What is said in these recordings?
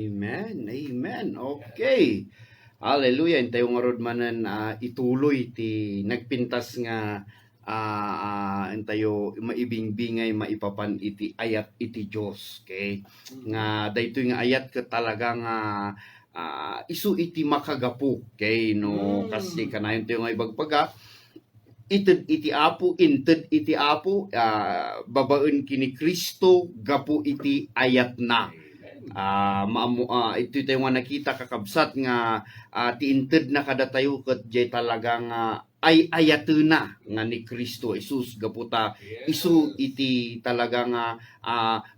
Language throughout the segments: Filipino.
Amen, amen. Okay. Hallelujah. Intay nga rod manan ituloy ti nagpintas nga intayo maibingbingay maipapan iti ayat iti Dios. Okay? Nga daytoy nga ayat ka talaga nga isu iti makagapu. Okay? No kasi kanayon tayo nga ibagpaga ited iti apo, inted iti apo, babaen kini Kristo gapu iti ayat na. Ito tayo nga nakita kakabsat nga tiinted na kada tayo ket jay talagang ay ayatuna nga ni Kristo Jesus gaputa isu iti talagang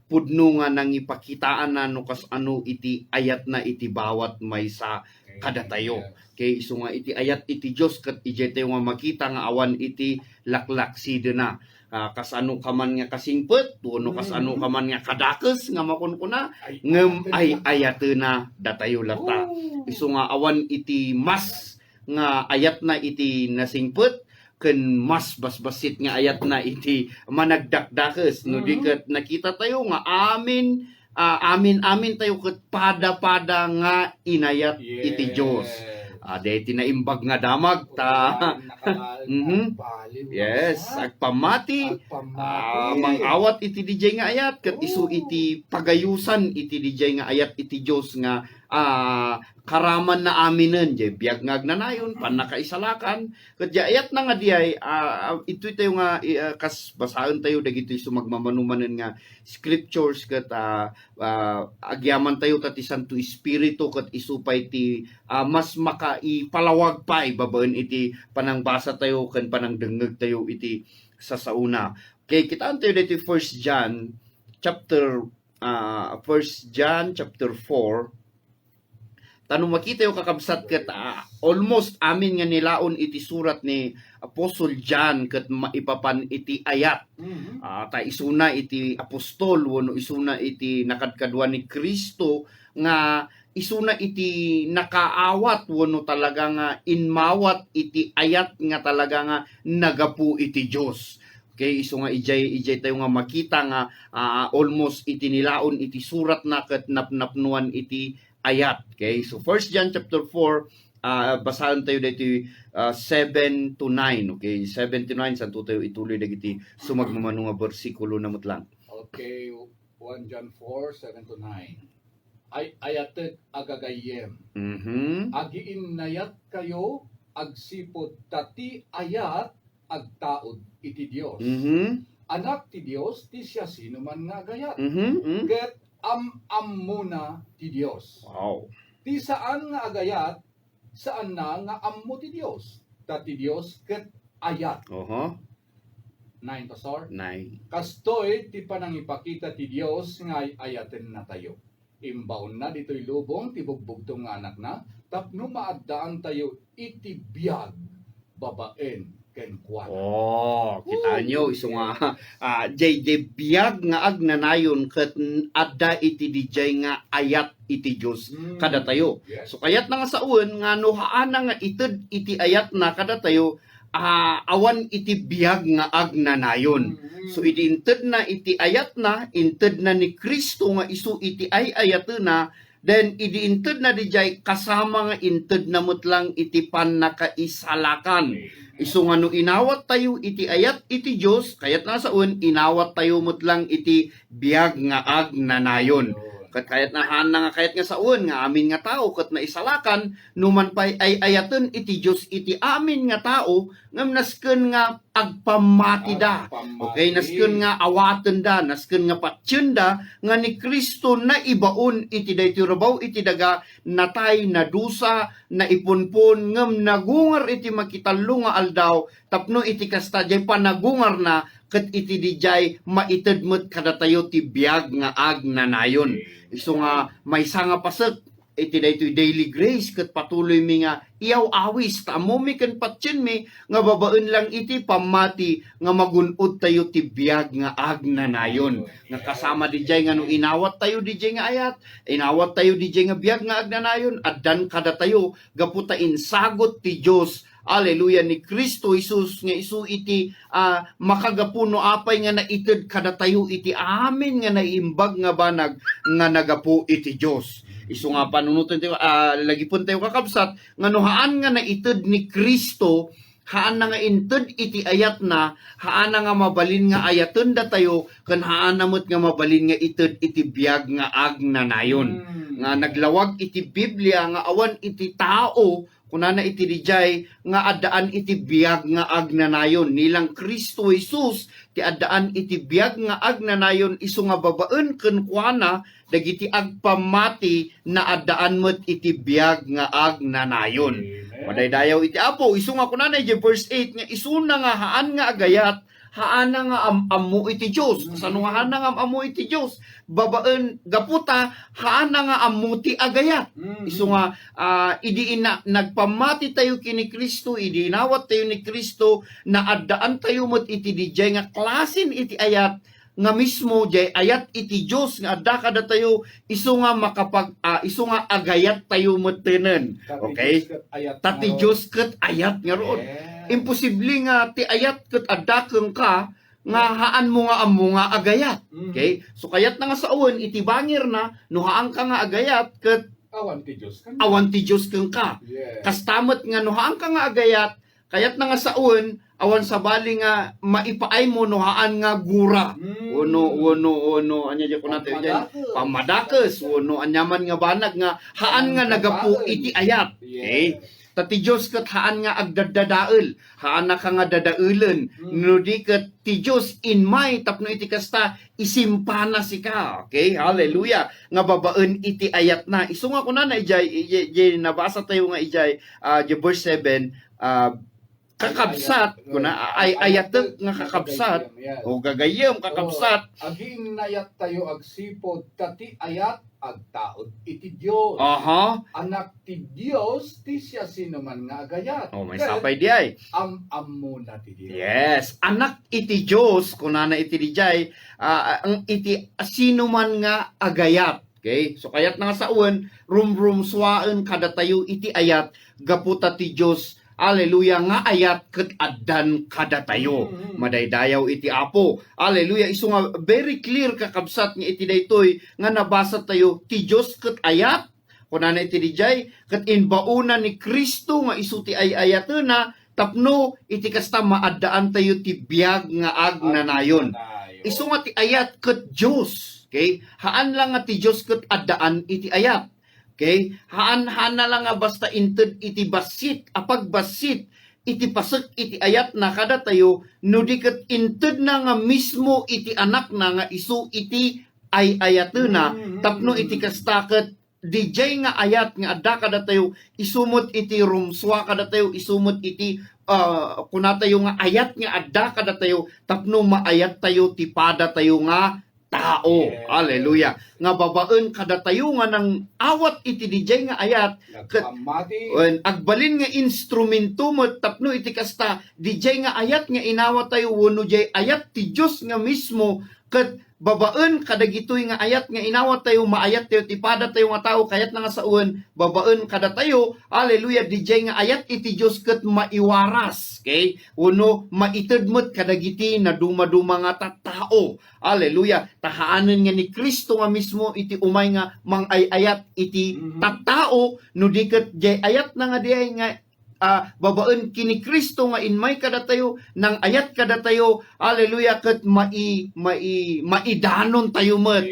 pudno nga nang ipakitaan na no kas ano iti ayat na iti bawat maysa kada tayo. Kay isu nga iti ayat iti Dios ket ijay tayo nga makita nga awan iti laklakside na. Kasano ka man nga kasingpet, tuno kasano ka man nga kadakes nga makunkuna, ngem ay ayatena datayo lata. Isu nga awan iti mas nga ayat na iti nasingpet, ken mas basbasit nga ayat na iti managdakdakes. No di ket nakita tayo nga amin tayo ket pada-pada nga inayat iti Dios. Dahil tinaimbag nga damag ta. Yes, agpamati. Mangawat iti DJ nga ayat ket isu iti pagayusan iti DJ nga ayat iti Dios nga karaman na aminen jay biag nga agnanayon panakaisalakan ket ayat na nga diay ito tayo nga kas basahen tayo dagiti sumagmamanumanen nga scriptures ket agyaman tayo ket ti Santo Espiritu ket isupay ti mas makaipalawag pa babaen iti panangbasa tayo ken panangdengeg tayo iti sasauna. Okay, kitaan tayo dito 1 John chapter 1 John chapter 4. Tanong makita yung kakabsat ket almost amin nga nilaon iti surat ni Apostle John ket maipapan iti ayat. Ta isuna iti apostol wenno isuna iti nakadkadwa ni Kristo nga isuna iti nakaawat wenno talaga nga inmawat iti ayat nga talaga nga nagapu iti Dios. Okay, isu nga ijay tayo nga makita nga almost iti nilaon iti surat na ket napnapnuan iti ayat. Okay, so 1 John chapter 4, basahan tayo dito 7 to 9. Okay, 7 to 9 santo tayo ituloy dagiti sumagmamano nga bersikulo namut lang. Okay, 1 John 4, 7 to 9. Ay ayatek agagayem. Agiin nayat kayo agsipod tati ayat agtaod iti Dios. Anak ti Dios ti siya sino man nga gayat. Ket muna ti Dios. Wow. Ti saan nga agayat, saan na nga ammo ti Dios. Ta ti Dios ket ayat. 9 pastor. 9. Kastoy ti panangipakita ti Dios nga ayaten na tayo. Imbaon na dito'y lubong ti bugbugtong nga anak na, tapno maaddaan tayo iti biyag babaen ken kuana. Kita nyo isu nga jay biyag nga agnanayon ket adda iti dijay nga ayat iti Dios kada tayo. Yes. So kayat na nga saun nga no haana nga ited iti ayat na kada tayo awan iti biyag nga agnanayon. So iti inted na iti ayat na inted na ni Kristo nga isu iti ay ayatena. Then, idiinted na dijay kasama nga inted na mutlang iti panakaisalakan. Isu nga no inawat tayo iti ayat iti Dios, kayat na saun, inawat tayo mutlang iti biyag nga agnanayon. Kat kayat na hana nga kayat nga saun, nga amin nga tao, kat naisalakan, numan pa'y ay ayaten iti Dios iti amin nga tao, ngam nasken nga agpamati da. Okay, nasken nga awaten da, nasken nga patsyen da, nga ni Kristo na ibaon iti daytoy rabaw iti daga natay na dusa na ipunpon ngem nagungar iti makitalo nga aldaw tapno iti kasta jay panagungar na ket iti dijay maitedmet kada tayo ti biag nga agnanayon. Isu nga maysa nga pasek iti daytoy daily grace ket patuloy mi nga iyaw awis tamo mi ken patsyen mi nga babaen lang iti pamati nga magun-od tayo ti biag nga agnanayon. Nga kasama dijay nga no inawat tayo dijay nga ayat, inawat tayo dijay nga biag nga agnanayon, addan kada tayo gaputa insagot ti Dios Hallelujah, ni Kristo Jesus nga isu iti makagapuno apay nga naited kadatayo iti amin nga naimbag nga banag nga nagapu iti Dios. Isu nga panunutan tayo, lagi pun tayo kakabsat, nga nohaan nga naited ni Kristo, haan na nga inted iti ayat na, haan na nga mabalin nga ayaten da tayo, kan haan namot nga mabalin nga ited iti biag nga agnanayon. Nga naglawag iti Biblia nga awan iti tao, kunana iti dijay nga addaan iti biag nga agnanayon. Nilang Kristo Jesus, ti addaan iti biag nga agnanayon, isu nga babaen ken kuana, dagiti agpamati na addaan met iti biag nga agnanayon. Madaydayaw iti Apo, isu nga kunanay di verse 8 nga isu na nga haan nga agayat, haan na nga amu iti Dios. Kasano nga haan na nga amu iti Dios? Babaen gaputa, haan na nga amu ti agayat. Isu nga idi nagpamati tayo kini Kristo, idi nawat tayo ni Kristo, na addaan tayo met iti dijay nga klasin iti ayat nga mismo jay ayat iti Dios nga adda kada tayo isu nga isu nga agayat tayo metenen. Okay? Tati Dios ket ayat nga roon. Imposible nga ti ayat ket adda ken ka nga haan mo nga amo nga agayat. Okay? So kayat na nga sa awan iti bangir na no haan ka nga agayat ket awan ti Dios ken ka. Kastamet nga no haan ka nga agayat kayat na nga sa awan awan sa bali nga maipaay mo nohaan nga gura. Ono anya di ko natin dyan. Pamadakes. Ono anyaman nga banag nga haan nga nagapu iti ayat. Okay? Tati Diyos kat haan nga agdadadael. Haan na ka nga dadaelen. No di kat ti Diyos in may tapno iti kasta isimpana si ka. Okay? Hallelujah. Nga babaen iti ayat na. Isu nga ko na ijay nabasa tayo nga ijay verse 7 kakabsat kuna ay ayatek nga kakabsat o gagayem kakabsat aging nayat tayo agsipod tati ayat agtaod iti Dios. Anak ti Dios ti siya sinuman nga agayat. May sapay di ay. Ammo na ti Dios. Yes, anak iti Dios kunana iti dijay ang iti sinuman nga agayat. Okay? So kayat na nga sa uwan rum suwaen kada tayo iti ayat gaputa ti Dios. Hallelujah nga ayat ket addan kada tayo. Madaydayaw iti Apo. Hallelujah. Isu nga very clear kakabsat nga iti daytoy nga nabasa tayo ti Dios ket ayat kunana iti dijay ket inbauna ni Kristo nga isu ti ayatena tapno iti kasta maaddaan tayo ti biag nga agnanayon. Isu nga ti ayat ket Dios. Okay? Haan lang nga ti Dios ket addaan iti ayat. Okay? Haan na lang nga basta inted iti basit, apag basit, iti pasek iti ayat na kada tayo, no di ket inted na nga mismo iti anak na nga isu iti ayatena, tapno iti kastaket, dijay nga ayat nga adda kada tayo, isumot iti rumswa kada tayo, isumot iti kuna tayo nga ayat nga adda kada tayo, tapno maayat tayo, tipada tayo nga tao. Hallelujah. Nga babaen kada tayo nga nang awat iti dijay nga ayat ket agbalin nga instrumento mo tapno iti kasta dijay nga ayat nga inawat tayo wenno jay ayat ti Dios nga mismo ket babaen kada gitoy nga ayat nga inawat tayo maayat tayo tipada tayo nga tao kayat na nga sa uwan babaen kada tayo hallelujah dijay nga ayat iti Dios ket maiwaras. Okay? Wenno maited met kada giti na duma-duma nga tattao. Hallelujah. Tahaanen nga ni Kristo nga mismo iti umay nga mangayayat iti tattao no di ket jay ayat na nga diay nga babaen kini Kristo nga inmay kada tayo nang ayat kada tayo hallelujah ket maidanon tayo met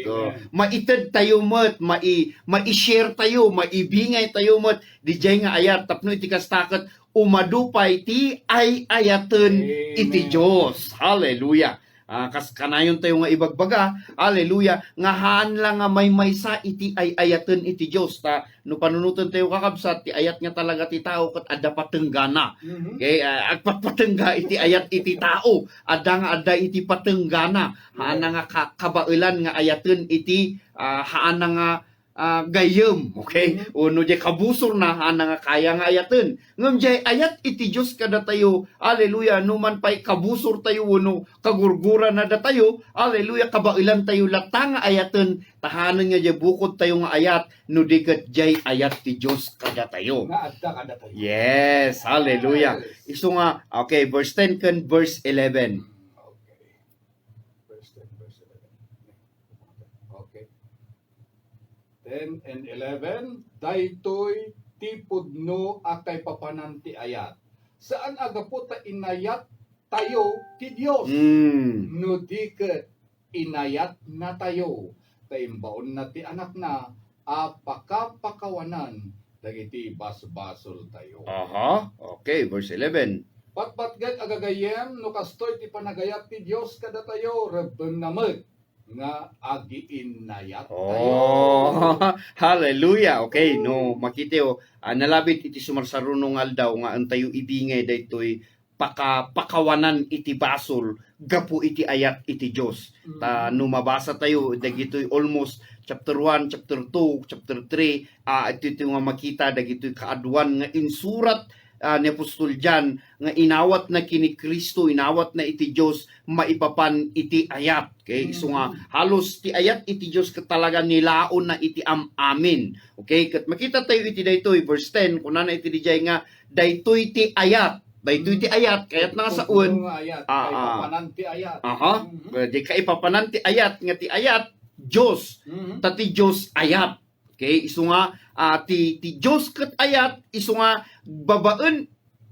maited tayo met mai-share tayo maibingay tayo met dijay nga ayat tapno iti kastaket umadupay ti ayaten iti Dios. Hallelujah. Kanayon tayo nga ibagbaga, hallelujah, nga haan lang nga may maysa iti ayaten iti Dios ta no panunutan tayo kakabsat ti ayat nga talaga ti tao ket adda patenggana. Okay, agpatpatengga iti ayat iti tao, adda iti patenggana. Haan nga kabaelan nga ayaten iti haan nga gayem, okay? Uno jay kabusor na nga kaya nga ayaten. Ngem jay ayat iti Dios kada tayo, haleluya, numan pay kabusor tayo uno, kagurgura na da tayo, haleluya, kabailan tayo latang ayaten, tahanan nga jay bukod tayo nga ayat, no diket jay ayat ti Dios kada tayo. Nga adda kada tayo. Yes, hallelujah. Iso nga, okay, verse 10 kan verse 11. Okay. Verse 10, verse 11. Okay. 10 and 11, daytoy ti pudno akay papanan ti ayat. Saan aga po ta inayat tayo ti Dios? No diket inayat na tayo. Taimbaon na ti anak na apakapakawanan dagiti basbasol tayo. Aha, okay, verse 11. Patpatgad agagayem no kastoy ti panagayat ti Dios kada tayo reben namet nga agiin nayat tayo. Oh, hallelujah. Okay, no, makiteo, nalabit iti sumarsarunong aldaw nga antayo ibingay daytoy pakawanan iti basol gapu iti ayat iti Dios. Ta no mabasa tayo dagitoy almost chapter 1, chapter 2, chapter 3, ito nga makita dagitoy kaadwan nga insurat ni Apostol John nga inawat na kini Kristo, inawat na iti Dios maipapan iti ayat. Okay? So nga halos ti ayat iti Dios katalaga nilaon na iti amin. Okay? Kat makita tayo iti daytoy verse 10 kunana iti dijay nga daytoy ti ayat. Daytoy ti ayat kayat nga saun. Ayat, kay papanan ti ayat. Aha. Di kay papanan ti ayat nga ti ayat Dios. Tati Dios ayat. Okay, isu nga ti Dios ket ayat isu nga babaen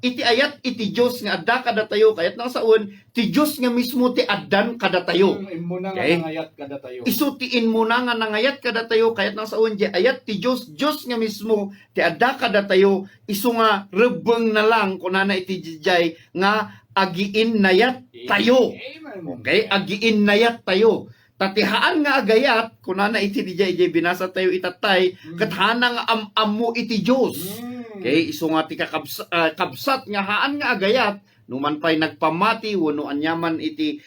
iti ayat iti Dios nga adda kada tayo kayat nang saon ti Dios nga mismo ti addan kada tayo. Imuna nga Okay? nangayat kada tayo. Isu tiin mo na nga nangayat kada tayo kayat nang saon di ayat ti Dios nga mismo ti adda kada tayo isu nga rebeng na lang kunana iti jay nga agiin nayat tayo. Amen. Okay, agiin nayat tayo. Tatihaan nga agayat, kunana iti dijay binasa tayo itatay, kathana nga amu iti Dios. Okay, iso nga ti kabsat nga haan nga agayat, numan pay nagpamati wenno anyaman iti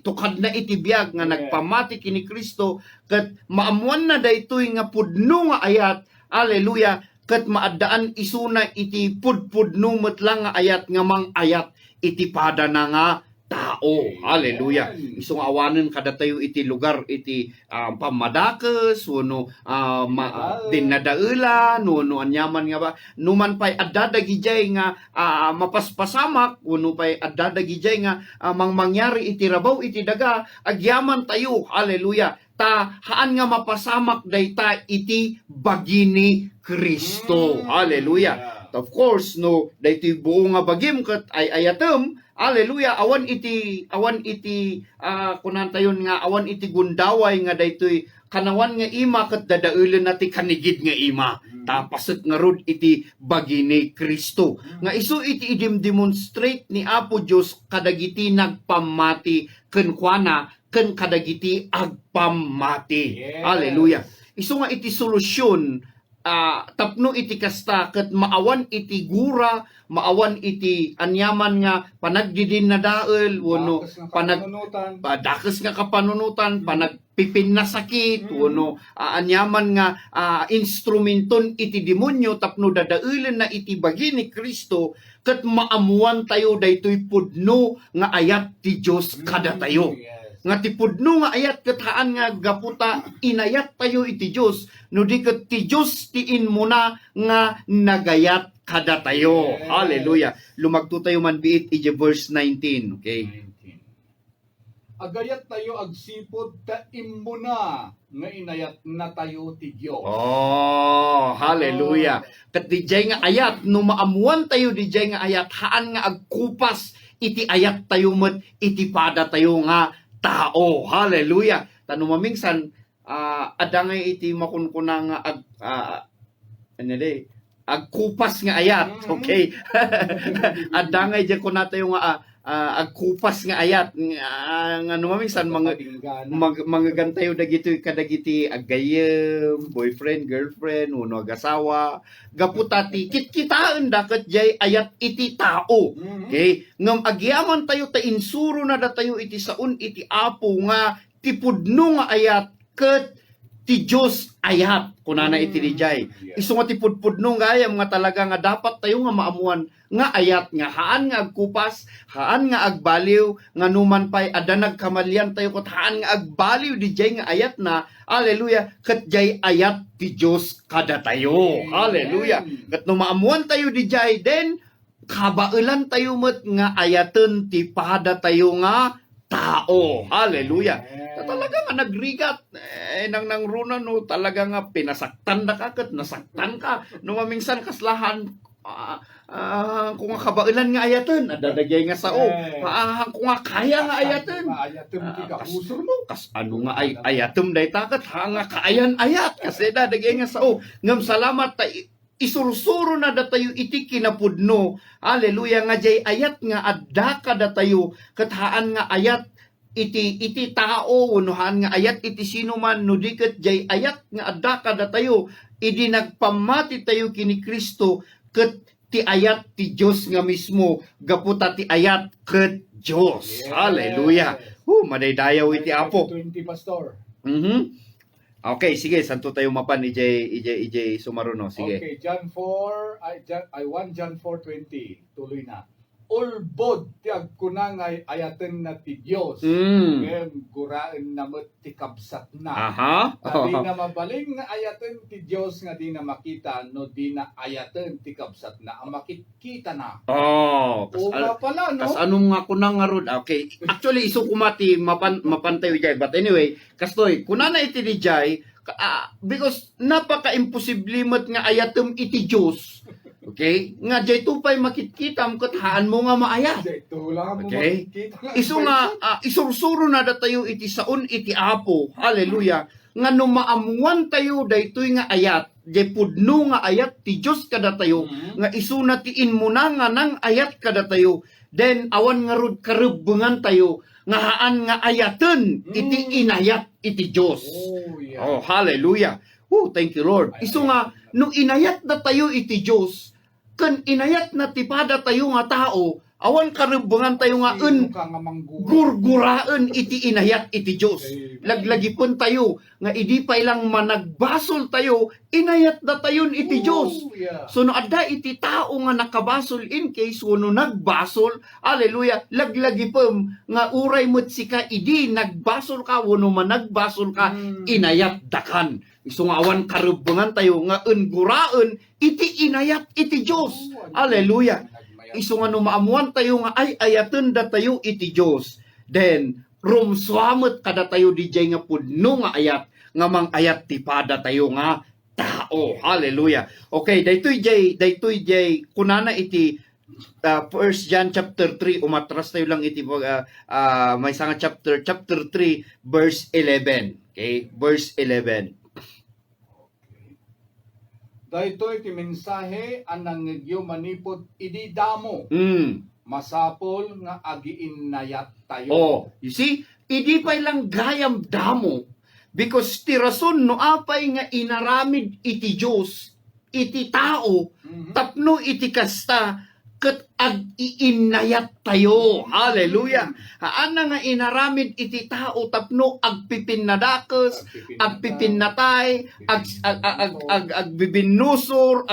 tukad na iti biag nga nagpamati kini Kristo ket maamuan na daytoy nga pudno nga ayat. Hallelujah. Ket maaddaan isuna iti pudpudno met lang nga ayat nga mang ayat iti pada na nga tao. Hallelujah. Isong awanen kada tayo iti lugar iti pamadakes wenno dinadaelan wenno anyaman nga ba numan pay adda dagijay nga mapaspasamak wenno pay adda dagijay nga mangyari iti rabaw iti daga agyaman tayo. Hallelujah. Ta haan nga mapasamak dayta iti bagini Kristo. Hallelujah. Of course no daytoy buo nga bagim ket ay ayatem. Hallelujah. Awan iti kunan tayon nga awan iti gundaway nga daytoy kanawan nga ima ket dadaeulen nati kanigid nga ima. Tapaset nga rod iti bagini Kristo. Nga isu iti demonstrate ni Apo Dios kadagiti nagpamati ken kuana ken kadagiti agpamati. Yes. Hallelujah. Isu nga iti solusyon tapno iti kasta ket maawan iti gura, maawan iti anyaman nga panagdidin na dael wenno dakes nga kapanunutan, panagpipin na sakit wenno anyaman nga instrumenton iti demonyo tapno dadaeulen na iti bagi ni Kristo ket maamuan tayo daytoy pudno nga ayat ti Dios kada tayo. Nga ti pudno nga ayat ket haan nga gaputa inayat tayo iti Dios no di ket ti Dios tiin mo na nga nagayat kada tayo. Yes. Hallelujah. Lumagto tayo man biit iti verse 19. Okay. 19. Agayat tayo agsipod ta immuna nga inayat na tayo ti Dios. Oh, hallelujah. Ket dijay nga ayat no maamuan tayo dijay nga ayat haan nga agkupas iti ayat tayo met iti pada tayo nga tao. Hallelujah. Tano mamingsan adangay iti makunkuna nga agkupas nga ayat. Okay. Adangay di ko na tayo nga agkupas nga ayat nga mamingsan mga gantayo dagiti kadagiti agayem, boyfriend, girlfriend, uno agasawa, gaputati kitkitaan daket jay ayat iti tao. Okay? Ngam agyaman tayo ta insuro na datayo iti saun iti Apo nga tipudno nga ayat ket ti Dios ayat kunana iti dijay. Yeah. Isu nga ti pudpudno gayam nga talaga nga dapat tayo nga maamuan nga ayat nga haan nga agkupas, haan nga agbaliw, nga numan pay ada nagkamalyan tayo ket haan nga agbaliw dijay nga ayat na hallelujah ket jay ayat ti Dios kada tayo. Amen. Hallelujah. Ket no maamuan tayo dijay then kabailan tayo met nga ayaten ti pada tayo nga tao. Hallelujah. Talaga nga nagrigat nang runa no talaga nga pinasaktan na ka ket nasaktan ka no mamingsan kaslahan kung nga kabailan nga ayaten adadagay nga sao kung nga kaya nga ayaten Ayatem ti kausor mo. kas ano nga ay ayatem dayta ket nga kaayan ayat kasi dadagay nga sao ngem salamat ta isursuro na datayo iti kinapudno. Hallelujah nga jay ayat nga adda ka datayo ket haan nga ayat iti tao unuhan nga ayat iti sino man no diket jay ayat nga adda ka datayo idi nagpamati tayo kini Kristo ket ti ayat ti Dios nga mismo gaputa ti ayat ket Dios. Yes. Hallelujah. Madaydayaw iti apo. 20 pastor. Okay, sige, santo tayo mapan EJ Sumaruno. Sige. Okay, John 4, I 1 John 4:20. Tuloy na. Ulbod ti agkunang ay ayaten na ti Dios. Ngem guraen na met ti kabsat na. Aha. Di na mabaling nga ayaten ti Dios nga di na makita no di na ayaten ti kabsat na. Ang makikita na. Oh, O nga pala, no? kas anong nga kunang nga rod? Okay. Actually isu kumati mapantayo jay. But anyway, kastoy, kunana iti di jay because napaka-imposible mat nga ayatem iti Dios. Okay? Nga jay tupay makitkitam ket haan mo nga maayat. Ito lang mo Okay. makikita lang. Isu nga isursuro na datayo iti saon iti apo. Hallelujah. Nga no maamuan tayo daytoy nga ayat, jay pudno nga ayat ti Dios kada tayo, nga isu na tiin mo na nga nang ayat kada tayo. Then awan nga rod karebengan tayo nga haan nga ayaten iti inayat iti Dios. Oh, yeah. Oh, hallelujah. Oh, thank you Lord. Isu nga nung inayat na tayo iti Dios, kan inayat na tipada tayo nga tao, awan karebengan tayo nga gurguraan iti inayat iti Dios. Laglagipon tayo nga idi pa ilang managbasol tayo, inayat na tayon iti Dios. Yeah. So no adda iti tao nga nakabasol in case no nagbasol, hallelujah, laglagipom nga uray mo't sika idi nagbasol ka wano man nagbasol ka, inayat dakan. So nga awan karebengan tayo nga unguraan iti inayat iti Dios. Hallelujah. Isu nga no maamuan tayo nga ay ayaten da tayo iti Dios. Then rumswamot kada tayo dijay nga pudno nga ayat nga mang ayat ti pada tayo nga tao. Hallelujah. Okay, daytoy jay kunana iti 1 John chapter 3 umatras tayo lang iti may nga chapter 3 verse 11. Okay, verse 11. Dahito iti mensahe anang ngegyo manipod idi damo. Masapol nga agiinnayat tayo. Oh, you see, idi pa lang gayam damo because ti rason no apay nga inaramid iti Dios iti tao tapno iti kasta ket ag-iinayat tayo. Hallelujah. Haana nga inaramid iti tao tapno agpipinadakes, agpipinatay, agbibinusor,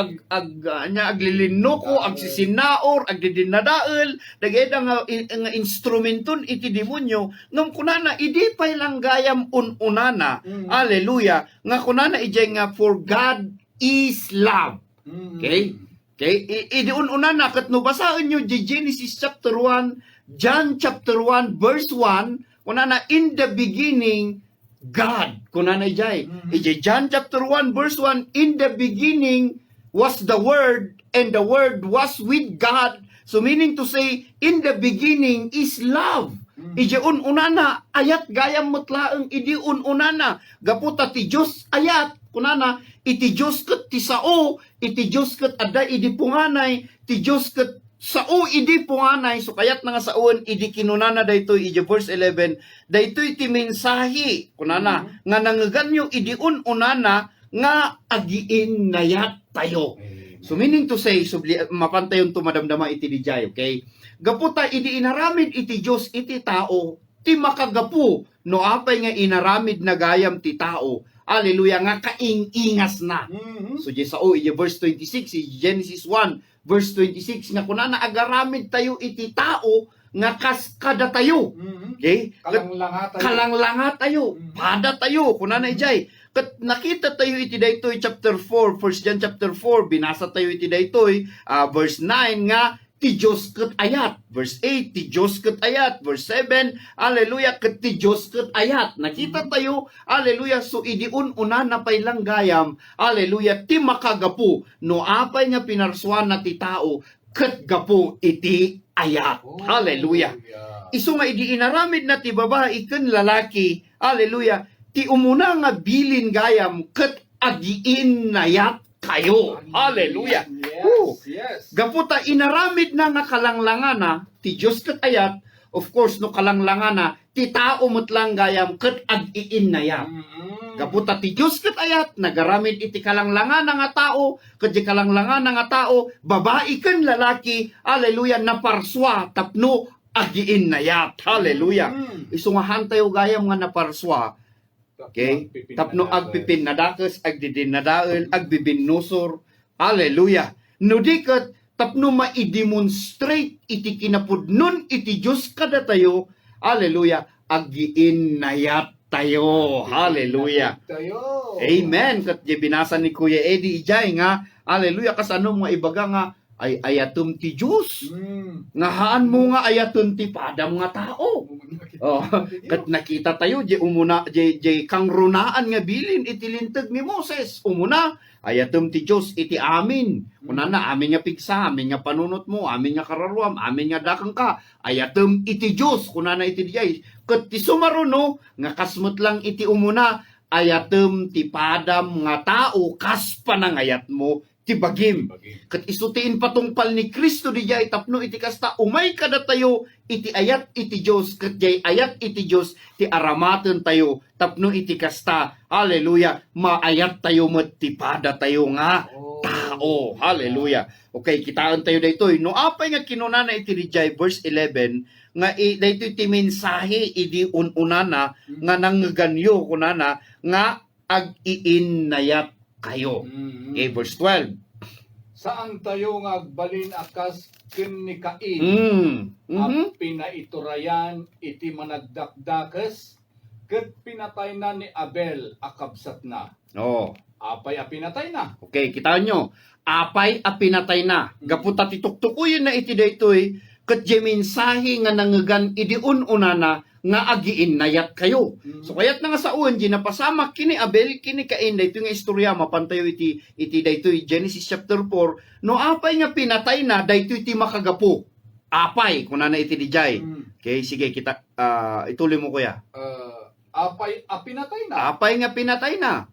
aglilinoko, agsisinaor, agdidinadael, dagayda nga instrumenton iti demonyo. Ngam kunana idi pay lang gayam ununana. Hallelujah. Nga kunana ijay nga for God is love. Okay? Okay, idiun-una na kat no basahin nyo di Genesis chapter 1, John chapter 1 verse 1, kunana in the beginning God, kunana ijay. Ijay John chapter 1 verse 1, in the beginning was the word and the word was with God. So meaning to say in the beginning is love. Ije ununana ayat gayam mutlaeng idi ununana gaputa ti Dios ayat kunana iti Dios ket ti sao iti Dios ket adda idi punganay ti Dios ket sao idi punganay so kayat nga saon idi kinunana daytoy ije verse 11 daytoy ti mensahe kunana nga nangaganyo idi ununana nga agiin nayat tayo. So meaning to say, mapantayon to madamdama iti dijay, okay? Gaputa, idi inaramid iti Diyos iti tao, ti makagapu, no apay nga inaramid na gayam ti tao, hallelujah, nga kaing-ingas na. So, sao, verse 26, Genesis 1, verse 26, nga kunana agaramid tayo iti tao, nga kaskada tayo. Okay? Kalanglanga tayo. Pada tayo. Kunana ijay. Kat nakita tayo iti daytoy chapter 4, 1 John chapter 4, binasa tayo iti daytoy, verse 9 nga, ti Diyos ket ayat. Verse 8, ti Diyos ket ayat. Verse 7, hallelujah, ket ti Diyos ket ayat. Nakita tayo, hallelujah, so idiun una na pay lang gayam, hallelujah, ti makagapu, no apay nga pinarsuan na ti tao, ket gapu iti ayat. Hallelujah. Isu nga idi inaramid na ti babae ken lalaki, hallelujah, ti umuna nga bilin gayam, ket agiin nayat kayo. Hallelujah. Yes. Gaputa inaramid na nga kalanglangana ti Dios ket ayat, of course no kalanglangana ti tao metlang gayam ket agiin nayat. Gaputa ti Dios ket ayat nagaramid iti kalanglangana nga tao, ket di kalanglangana nga tao babae ken lalaki, hallelujah, naparswa tapno agiin nayat. Hallelujah. Isungahan tayo gayam nga naparswa. Okay? Tapno agpipin nadakes, agdidin nadael, agbibinusor. Hallelujah. No diket tapno maidemonstrate iti kinapudnon iti Dios kada tayo. Hallelujah. Agiin nayat tayo. Hallelujah. Amen. Kat di binasa ni Kuya Eddie ijay nga, hallelujah, kasano mga ibaga nga ay ayatum ti Diyos. Ngahaan mo nga ayatum ti padam nga tao. Oh, kat nakita tayo di umuna di kang runaan nga bilin iti linteg ni Moses. Umuna ayatum ti Diyos iti amin. Kunana amin nga pigsa, amin nga panunot mo, amin nga kararuam, amin nga dakang ka. Ayatum iti Diyos kunana iti dijay. Kat ti sumaruno nga kasmut lang iti umuna ayatum ti padam nga tao kas panangayat mo ti bagim. Kat isutiin patungpal ni Kristo di jay tapno iti kasta umay kada tayo iti ayat iti Dios ket jay ayat iti Dios ti aramaten tayo tapno iti kasta, hallelujah, maayat tayo met ti pada tayo nga tao. Hallelujah. Okay, kitaan tayo daytoy no apay nga kinunana iti di jay verse 11 nga daytoy ti mensahe idi ununana nga nangganyo kunana nga ag-iin nayat kayo. Okay, verse 12. Saan tayo nga agbalin akas ken ni Cain? At pinaiturayan iti managdakdakes ket pinatay na ni Abel akabsat na. Oh. Apay a pinatay na. Okay, kitaan nyo. Apay a pinatay na. Gaputa tituktukuyin na iti daytoy ket jay mensahe nga nangegan idi ununana nga agiin nayat kayo. So kayat na nga sa uwan, napasama kini Abel, kini Cain, dayto nga istorya, mapantayo iti dayto Genesis chapter 4, no apay nga pinatay na, dayto iti makagapo. Apay, kuna na iti dijay. Okay, sige, kita, ituloy mo kuya. Apay a pinatay na. Apay nga pinatay na.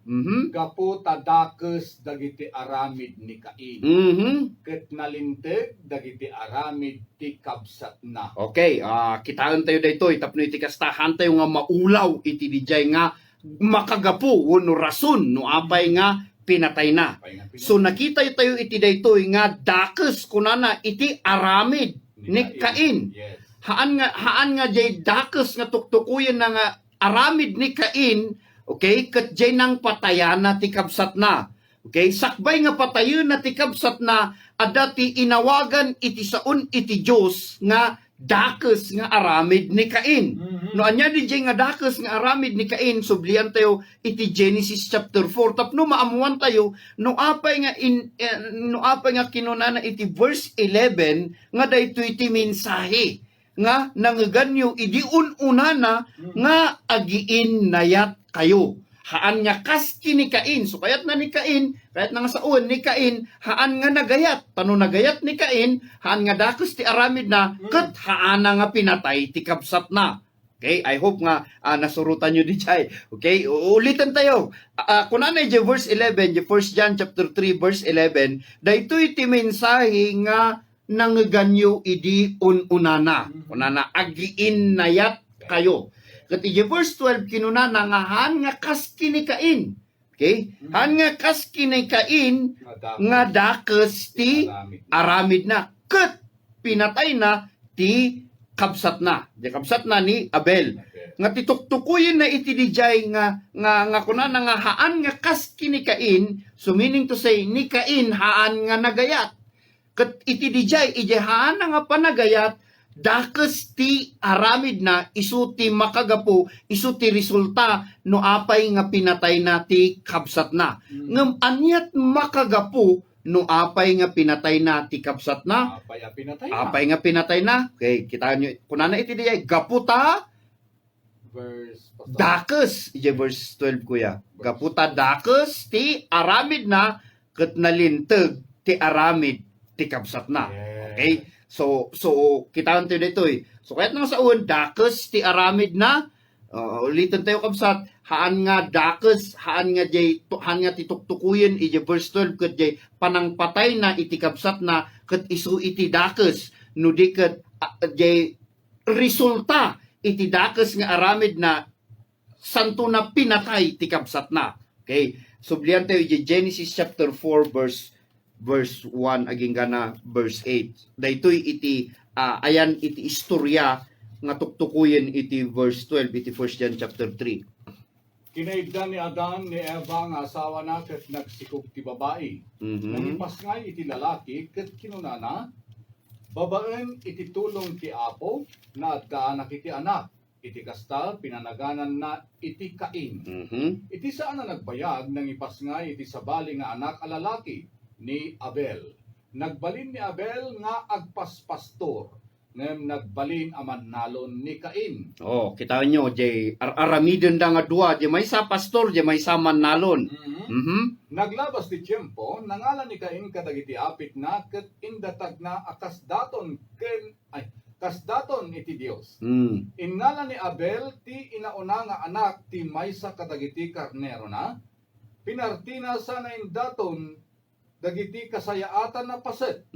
Gapu tadakes dagiti aramid ni Cain. Ket nalinteg dagiti aramid ti kabsat na. Okay, kitaan tayo daytoy tapno iti kastahan tayo nga maulaw iti dijay nga makagapu no rason no apay nga pinatay na. So nakita tayo iti daytoy nga dakes kunana iti aramid ni Cain. Yes. Haan nga jay dakes nga tuktukuyen na nga aramid ni Cain, okay, ket jay nang patayan na ti kabsat na. Okay, sakbay nga patayon na ti kabsat na adati inawagan iti saon iti Dios nga dakes nga aramid ni Cain. No anya di jay nga dakes nga aramid ni Cain, sublian tayo iti Genesis chapter 4 tapno maamuan tayo no apay nga kinunana iti verse 11 nga daytoy iti mensahe nga nangeganyo idi ununana nga agiin nayat kayo. Haan nga kas kini Cain. So kayat na ni Cain, kayat na nga sa uwan ni Cain, haan nga nagayat. Tano nagayat ni Cain, haan nga dakes ti aramid na, ket haan nga pinatay ti kabsat na. Okay, I hope nga nasurutan nyo di jay. Okay, ulitin tayo. Kung ano yung verse 11, yung 1 John chapter 3 verse 11, daytoy ti mensahe nga nangganyo idi ununana. Unana agiin nayat kayo. Ket iti verse 12 kinunana nga han nga kas kini Cain. Okay? Han nga kas kini Cain nga dakes ti aramid na. Ket pinatay na ti kabsat na. Di kabsat na ni Abel. nga tituktukuyin na iti dijay nga kuna nga haan nga kas kini Cain, so meaning to say ni Cain haan nga nagayat. Ket iti dijay ije haan nga panagayat dakes ti aramid na isu ti makagapo, isu ti resulta no apay nga pinatay na ti kabsat na. Ngem anyat makagapo no apay nga pinatay na ti kabsat na. Apay nga pinatay na. Okay, kita nyo kunana iti dijay gaputa dakes, ije verse 12 kuya. Gaputa dakes ti aramid na ket nalinteg ti aramid ti kabsat na. Okay? So kita nyo dito So kahit nga sa uwan, dakes ti aramid na, ulitin tayo kabsat, haan nga dakes, haan nga tituktukuyin, ije verse 12, ket jay panangpatay na iti kabsat na, ket isu iti dakes, no di ket jay resulta, iti dakes nga aramid na, santo na pinatay ti kabsat na. Okay? Sublihan tayo, ije Genesis chapter 4, verse 1 aging gana verse 8. Daytoy iti ayan iti istorya nga tuktukuyen iti verse 12 iti 1 John chapter 3. Kinaigdan ni Adan ni Eva nga asawa na ket nagsikog ti babae. Nanipas nga iti lalaki ket kinunana babaen iti tulong ti Apo na adkaanak iti anak. Iti kasta pinanaganan na iti Cain. Iti saan na nagbayag nang ipas nga iti sabali nga anak a lalaki ni Abel. Nagbalin ni Abel nga agpaspastor, ngem nagbalin aman nalon ni Cain. Oh, kita nyo, jay aramiden da nga dua, jay may sa pastor, jay may sa manalon. Naglabas ti tiyempo, nangalan ni Cain kadagiti apit na ket indatag na kasdaton iti Dios. Innala ni Abel ti inauna nga anak ti maysa kadagiti karnero na, pinartina sana indaton dagiti kasayaatan na paset.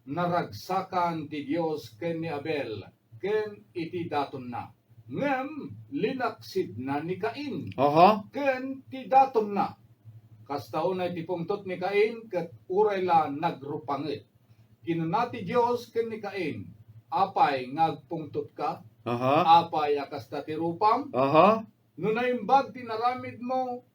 Naragsakan ti Dios ken ni Abel ken iti daton na. Ngem linaksid na ni Cain. Ken ti daton na. Kastao na iti pungtot ni Cain ket uray la nagrupangit. Kinuna ti Dios ken ni Cain, apay ngagpungtot ka? Apay akasta ti rupam? No naimbag ti naramid mo,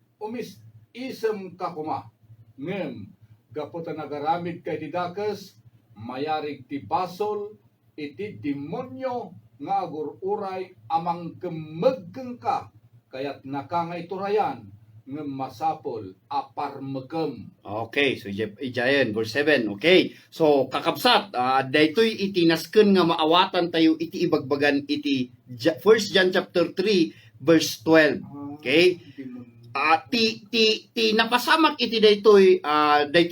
isem ka kuma. Ngem gaputa nagaramid kay didakes, mayarig ti basol, iti demonyo nga agururay amang kemegeng ka, kayat nakangaiturayan, ng masapol aparmegem. Okay, so ijayan, verse 7. Okay, so kakabsat, daytoy iti nasken nga maawatan tayo iti ibagbagan iti 1 John chapter 3, verse 12. Okay? Ti napasamak iti daytoy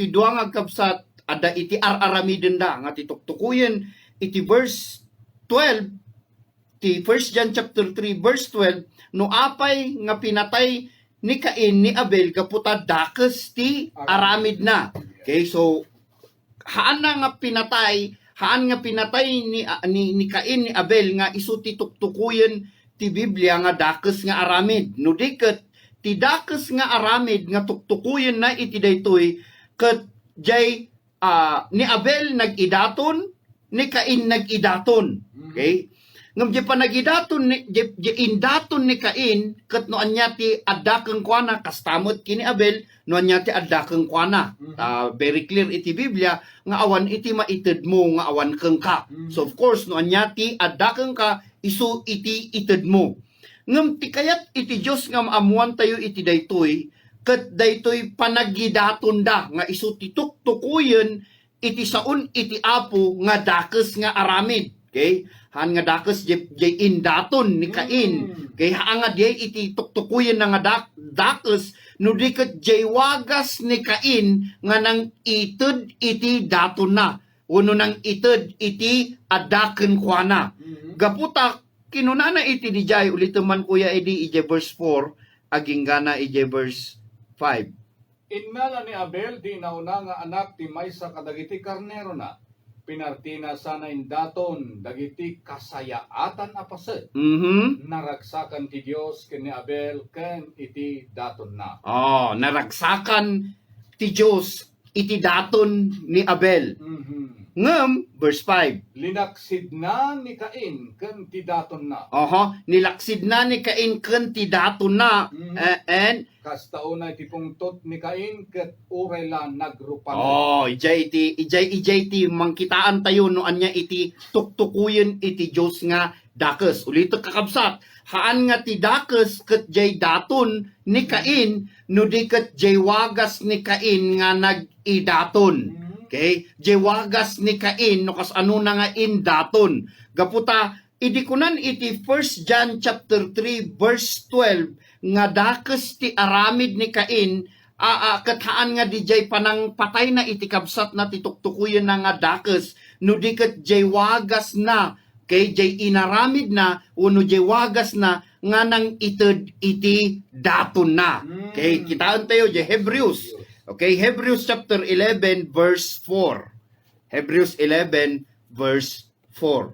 duang agkabsat ada iti aramiden da nga tituktukuyen iti verse 12 ti 1 John chapter 3 verse 12 no apay nga pinatay ni Cain ni Abel kaputa dakes ti aramid na. Okay, so haan nga pinatay ni Cain ni Abel nga isu ti tuktukuyen ti Biblia nga dakes nga aramid no diket ti dakes nga aramid nga tuktukuyen na iti daytoy ket jay ni Abel nag-idaton, ni Cain nag-idaton. Okay? Ngem jay panagidaton ni indaton ni Cain ket no anya ti addakeng kuana kastamot kini Abel no anya ti addakeng kuana. Very clear iti Biblia nga awan iti maited mo nga awan keng ka. So of course no anya ti addakeng ka isu iti ited mo. Ngem ti kayat iti Dios nga maamuan tayo iti daytoy ket daytoy panagidaton da nga isu ti tuktukuyen iti saun iti Apo nga dakes nga aramid. Okay? Han nga dakes jay indaton ni Cain. Okay? Haan nga jay iti tuktukuyen nga dakes no diket jay wagas ni Cain nga nang ited iti daton na. Uno nang ited iti adaken kuana. Gaputa kinunana iti dijay ulit man kuya edi ije verse 4 aging gana ije verse 5. Innala ni Abel di nauna nga anak ti maysa kadagiti karnero na. Pinartina sana indaton dagiti kasayaatan a paset. Naragsakan ti Dios ken ni Abel ken iti daton na. Naragsakan ti Dios iti daton ni Abel. Ngem, verse 5. Linaksid na ni Cain ken tidaton na. Nilaksid na ni Cain ken ti daton na. And Kastao na iti pungtot ni Cain ket uray la nagrupan. ijay iti mangkitaan tayo no anya iti tuktukuyen iti Dios nga dakes. Ulit kakabsat, haan nga ti dakes ket jay daton ni Cain no di ket jay wagas ni Cain nga nag-idaton. Okay? Jay wagas ni Cain no kas ano na nga indaton. Gaputa idikunan iti 1 John chapter 3 verse 12 nga dakes ti aramid ni Cain kathaan nga di jay panang patay na iti kabsat na tituktukuyen na nga dakes no di ket jay wagas na kay jay inaramid na uno jay wagas na nga nang ited iti daton na. Okay, kitaan tayo jay Hebrews. Okay, Hebrews chapter 11 verse 4. Hebrews 11 verse 4.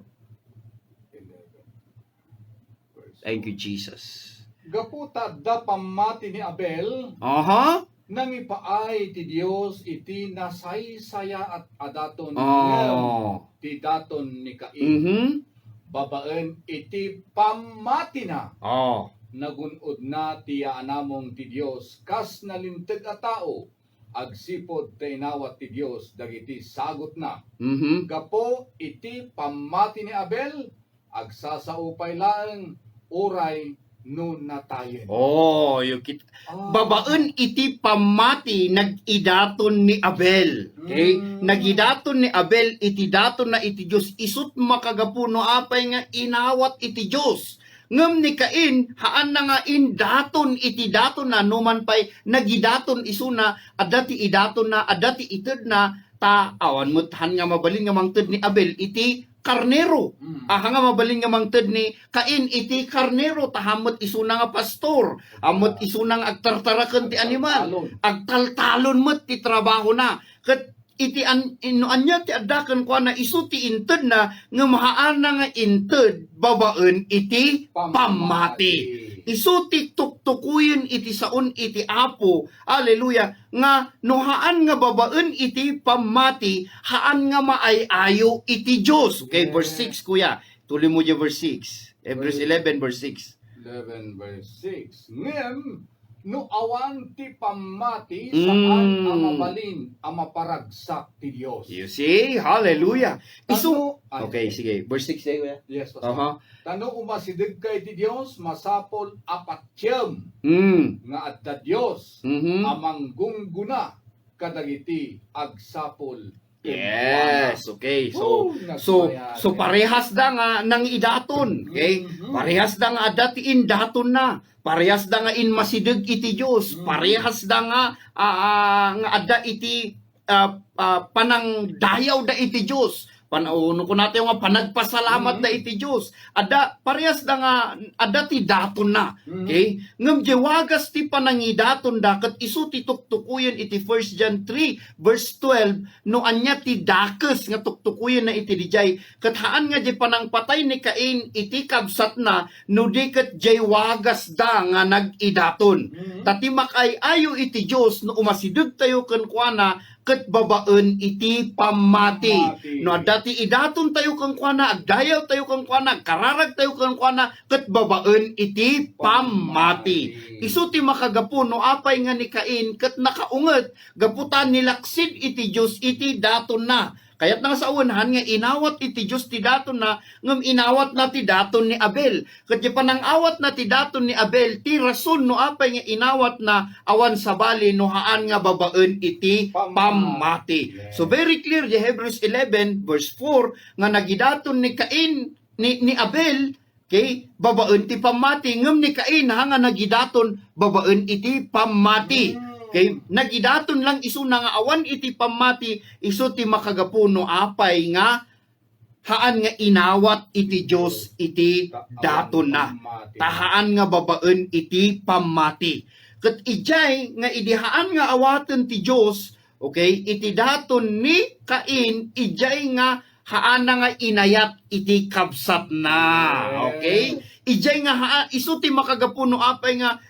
Thank you, Jesus. Gaputa da pamati ni Abel nang ipaay ti Dios iti nasaysaya at adaton ti daton ni Cain. Babaen iti pamati na. Nagunod na ti anamong ti Dios kas nalinteg a tao agsipod ti inawat ti Dios dagiti sagot na. Gapo iti pamati ni Abel agsasaupay laeng uray no natayen. Babaen iti pamati nag-idaton ni Abel. Okay? Nag-idaton ni Abel iti daton na iti Dios isut makagapuno apay nga inawat iti Dios. Ngem ni Cain haan na nga indaton iti daton na numan pay nagidaton isuna adati idaton na adati ited na ta awan muthan nga mabalin nga mangted ni Abel iti karnero. Nga mabalin nga mangted ni Cain iti karnero tahamot isuna nga pastor. Amot isuna nga agtartaraken ti animal. Agtaltalon met ti trabaho na. Ket iti anya ti adaken kwa na isu ti inted na nga mahaan na nga inted babaen iti pamati. Isu ti tuktukuyen iti saon iti apo. Hallelujah. Nga nohaan nga babaen iti pamati haan nga maayayo iti Dios. Okay, verse 6 kuya. Tuloy mo yung verse 6. Hebrews 11 verse 6. 11 verse 6. Ngem no awan ti pamati saan amabalin amaparagsak ti Dios. You see? Hallelujah. Okay, sige. Verse 6 tayo kuya. Yes, Tano umasidig kay ti Dios masapol apatyem nga adda Dios amang gungguna kadagiti agsapol. Yes, okay. So parehas da nga nang idaton, okay? Parehas da nga adati indaton na. Parehas da nga in masidig iti Dios. Parehas da nga nga adda iti panang dayaw da iti Dios. Panauno ko natin nga panagpasalamat da iti Dios. Ada parehas da nga ada ti daton na. Okay? Ngem wagas ti panangidaton da ket isu ti tuktukuyen iti 1 John 3 verse 12 no anya ti dakes nga tuktukuyen na iti dijay ket haan nga di panang patay ni Cain iti kabsat na no di ket jay wagas da nga nag-idaton. Tati makay ayo iti Dios no umasideg tayo ken kuana ket babaen iti pamati. No dati idaton tayo kang kuana, agdayaw tayo kang kuana, kararag tayo kang kuana, ket babaen iti pamati. Isu ti makagapu no apay nga ni Cain ket nakaunget gaputan nilaksid iti Dios iti daton na. Kaya't nga sa unhan nga inawat iti Dios ti daton na ngem inawat na ti daton ni Abel. Ket di panang awat na ti daton ni Abel ti rason no apay nga inawat na awan sa bali no haan nga babaen iti pamati. So very clear di Hebrews 11 verse 4 nga nagidaton ni Cain ni Abel kay babaen ti pamati ngem ni Cain nga nagidaton babaen iti pamati. Kay nagidaton lang isu na nga awan iti pamati isu ti makagapuno apay nga haan nga inawat iti Dios iti daton na. Tahaan nga babaen iti pamati. Ket ijay nga idihaan nga awaten ti Dios, okay, iti daton ni Cain ijay nga haan na nga inayat iti kabsat na. Okay? Ijay nga isu ti makagapuno apay nga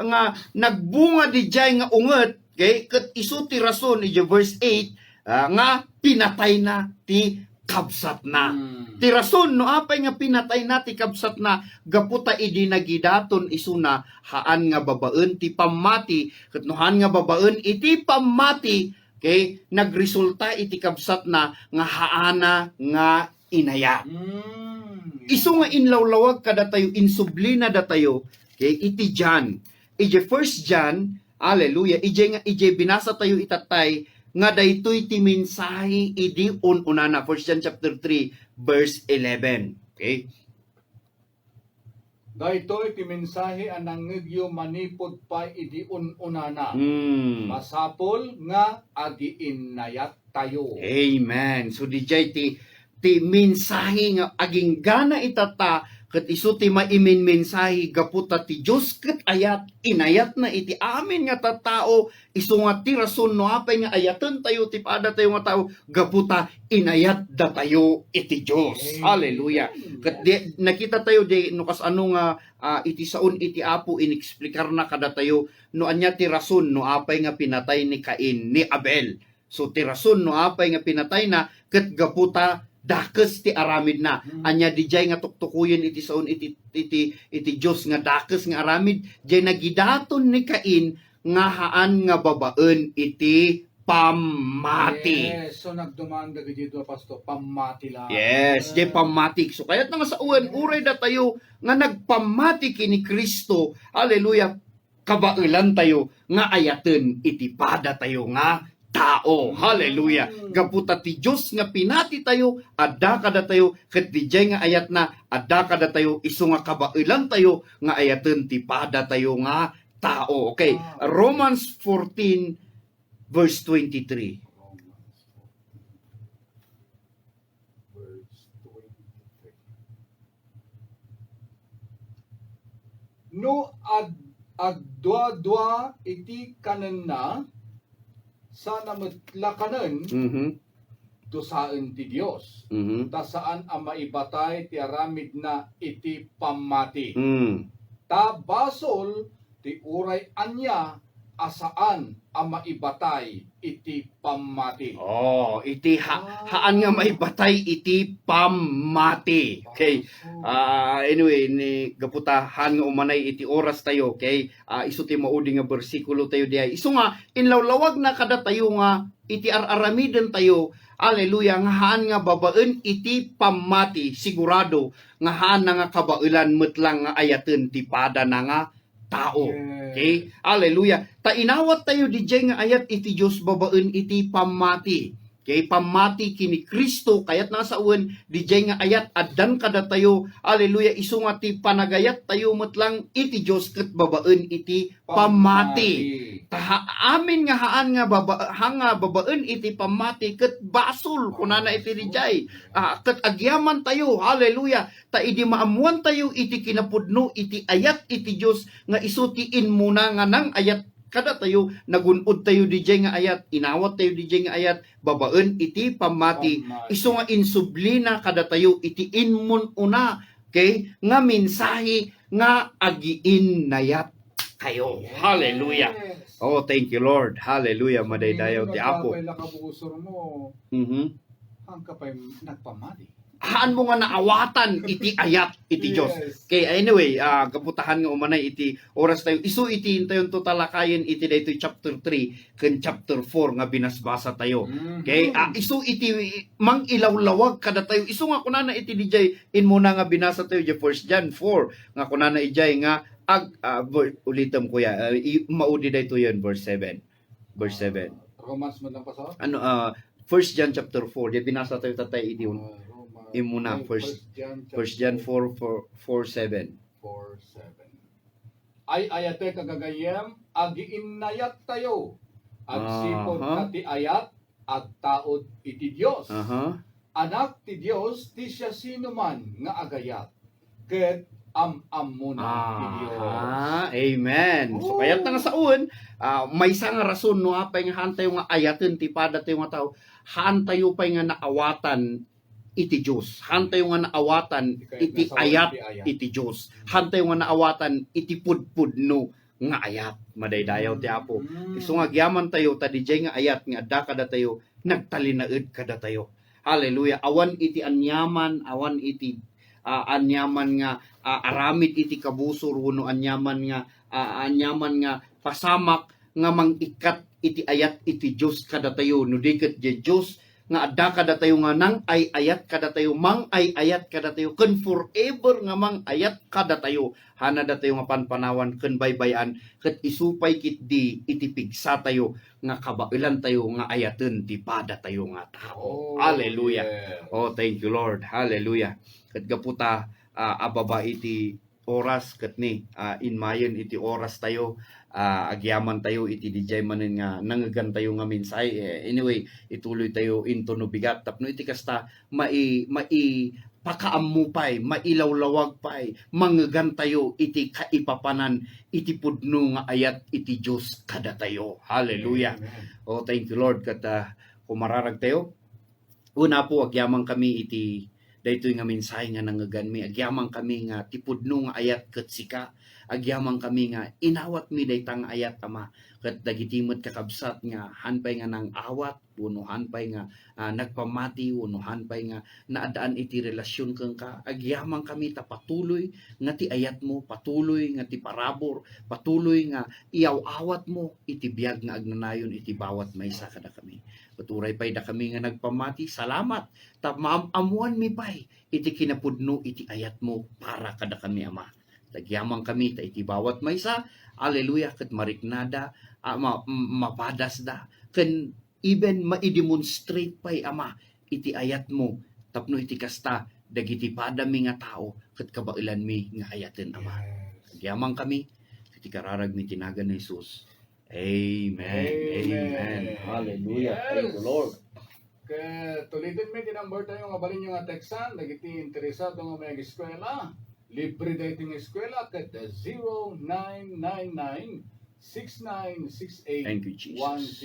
nga nagbunga di jay nga unget, okay? Ket isu ti rason iti verse 8 nga pinatay na ti kabsat na. Mm. Ti rason no apay nga pinatay na ti kabsat na gaputa idi nagidaton isuna haan nga babaen ti pamati ket no haan nga babaen iti pamati kay nagresulta iti kabsat na nga haana nga inayat. Isu nga inlawlawag kada tayo insublina datayo kay iti John. Ije first John, hallelujah, ije binasa tayo itatay nga daytoy ti mensahe idi unana. First John chapter 3 verse 11. Okay? Daytoy ti mensahe anang ngegyo manipod pa idi unana. Masapol nga agiinayat tayo. Amen. So dijay ti mensahe nga aging gana itata ket isu ti maimin mensahe gaputa ti Dios ket ayat inayat na iti amin nga tattao isu nga ti rason no apay nga ayaten tayo ti pada tayo nga tao gaputa inayat da tayo iti Dios. Hallelujah. Ket nakita tayo di no kas ano nga iti saon iti Apo inexplikar na kada tayo no anya ti rason no apay nga pinatay ni Cain ni Abel. So ti rason no apay nga pinatay na ket gaputa dakes ti aramid na. Anya dijay nga tuktukuyen iti saon iti Dios nga dakes nga aramid jay nagidaton ni Cain nga haan nga babaen iti pamati. Yes, so nagdumanda dito pastor, pamati lang. Yes, jay pamati. So kaya't nga sa uwan uray da tayo nga nagpamati kini Kristo. Hallelujah. Kabailan tayo nga ayaten iti pada tayo nga tao. Hallelujah. Gaputa ti Dios nga pinati tayo, adda kada tayo ket dijay nga ayat na adda kada tayo isu nga kabailan tayo nga ayaten ti pada tayo nga tao. Okay. Romans 14 verse 23. No agdwa-dwa iti kanen na sana matlakanen dosaan ti Dios. Ta saan ang maibatay ti aramid na iti pamati. Ta basol ti uray anya asaan ang maibatay iti pamati. Oh, iti haan nga maibatay iti pamati. Okay. Anyway, ni gaputahan nga umanay iti oras tayo. Okay. Isu ti maudi nga bersikulo tayo diay. Isu nga inlawlawag na kada tayo nga iti aramiden tayo. Hallelujah, nga haan nga babaen iti pamati, sigurado nga haan nga kabailan metlang nga ayaten ti pada na nga tao. Okay? Hallelujah. Ta inawat tayo dijay nga ayat iti Dios babaen iti pamati. Okay? Pamati kini Kristo kayat nasa uwan dijay nga ayat addan kada tayo. Hallelujah. Isu nga ti panagayat tayo metlang iti Dios ket babaen iti pamati. Amin nga haan nga babaen iti pamati ket basol kunana iti dijay. Ket agyaman tayo. Hallelujah. Ta idi maamuan tayo iti kinapudno iti ayat iti Dios nga isutiin muna nga nang ayat kada tayo nagunod tayo dijay nga ayat inawat tayo dijay nga ayat babaen iti pamati isu nga insublina kada tayo iti inmun una okay nga mensahe nga agiin nayat kayo. Hallelujah. Oh, thank you Lord. Hallelujah. Madaydayaw ti Apo. Nakabusor mo. Ang kapay nagpamati. Haan mo nga naawatan iti ayat iti Dios. Okay, anyway, kaputahan nga umanay iti oras tayo. Isu iti tayon to talakayen iti daytoy chapter 3 ken chapter 4 nga binasbasa tayo. Okay, isu iti mang ilawlawag kada tayo. Isu nga kunana iti dijay muna nga binasa tayo di 1 John 4 nga kunana ijay nga ulitam kuya. Maudi daytoy yon verse 7. Verse 7. Romans mo lang pa sa? Ano 1 John chapter 4 di binasa tayo tatay iti imuna first John 4:7. Ay ayate kagagayem agiinayat tayo. Agsipod ti ayat agtaod iti Dios. Anak ti Dios ti siya sino man nga agayat. Ket amuna ti Dios. Amen. So kayat nga saon may isang rason no apay nga hantayo nga ayaten ti pada tayo nga tao. Hantayo pay nga naawatan iti Dios. Hantayo nga naawatan iti ayat iti Dios. Hantayo nga naawatan iti pudpudno nga ayat madaydayaw ti Apo. So nga gyaman tayo tadijay nga ayat nga adda kada tayo nagtalinaed kada tayo. Hallelujah. Awan iti anyaman, awan iti anyaman nga aramid iti kabusor wenno anyaman nga pasamak nga mangikat iti ayat iti Dios kada tayo no diket di Dios nga adda kada tayo nga nang ay ayat kada tayo mang ay ayat kada tayo ken forever nga mang ayat kada tayo hana da tayo nga panpanawan ken baybayan ket isupay kit di iti pigsa tayo nga kabailan tayo nga ayaten ti pada tayo nga tao. Hallelujah. Yeah. Oh, thank you Lord. Hallelujah. Ket gaputa ababa iti oras ket ni inmayen iti oras tayo agyaman tayo iti dijay manen nga nangagan tayo nga minsay. Anyway, ituloy tayo into no bigat tapno iti kasta mai pakaammo pay, mailawlawag pay, mangagan tayo iti kaipapanan iti pudno nga ayat iti Dios kada tayo. Hallelujah. Amen. Oh, thank you Lord ket kumararag tayo. Una po agyaman kami iti daytoy nga mensahe nga nangagan mi agyaman kami nga tipudno nga ayat ket sika agyaman kami nga inawat mi daytang ayat ama ket dagiti met kakabsat nga hanpay nga nang awat wenno hanpay nga nagpamati wenno hanpay nga naadaan iti relasyon ken ka agyaman kami ta patuloy nga ti ayat mo patuloy nga ti parabor patuloy nga iyaw-awat mo iti biag nga agnanayon iti bawat maysa kada kami. Paturay pay da kami nga nagpamati salamat ta maamuan mi pay iti kinapudno iti ayat mo para kada kami ama. Tagyaman kami ta iti bawat maysa. Hallelujah ket mariknada mapadas da ken even maidemonstrate pay ama iti ayat mo tapno iti kasta dagiti padami nga tao ket kabailan mi nga ayaten ama. Tagyaman kami iti kararag mi tinagan ni Jesus. Amen. Amen. Hallelujah. Yes. Thank you Lord. Kaya tulitin mi tinumber tayo nga balin nga teksan dagiti interesado nga may eskwela. Libre dating eskwela ket 0999-6968-167 Thank you, Jesus.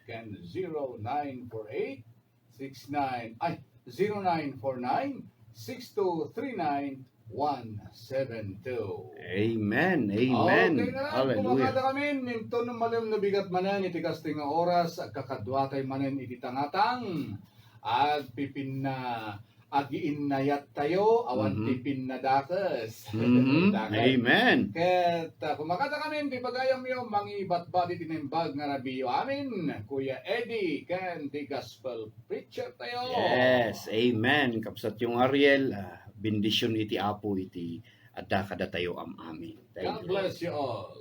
ken 0949-6239-172. Amen. Amen. Okay na, Hallelujah. kumakada kami, minto ng malam na bigat manan, iti kasting nga oras, kakadwatay manan iti tangatang, at pipin na agiin nayat tayo, awan pipin na dakas. Amen. Ket kumakada kami, di pagayam yung mangibat-bat itinimbag nga rabiyo amin, Kuya Eddie, kan di gospel preacher tayo. Yes. Amen. Kapsat yung Ariel, bendisyon iti Apo iti adda kada tayo amin. Thank God you. bless you all.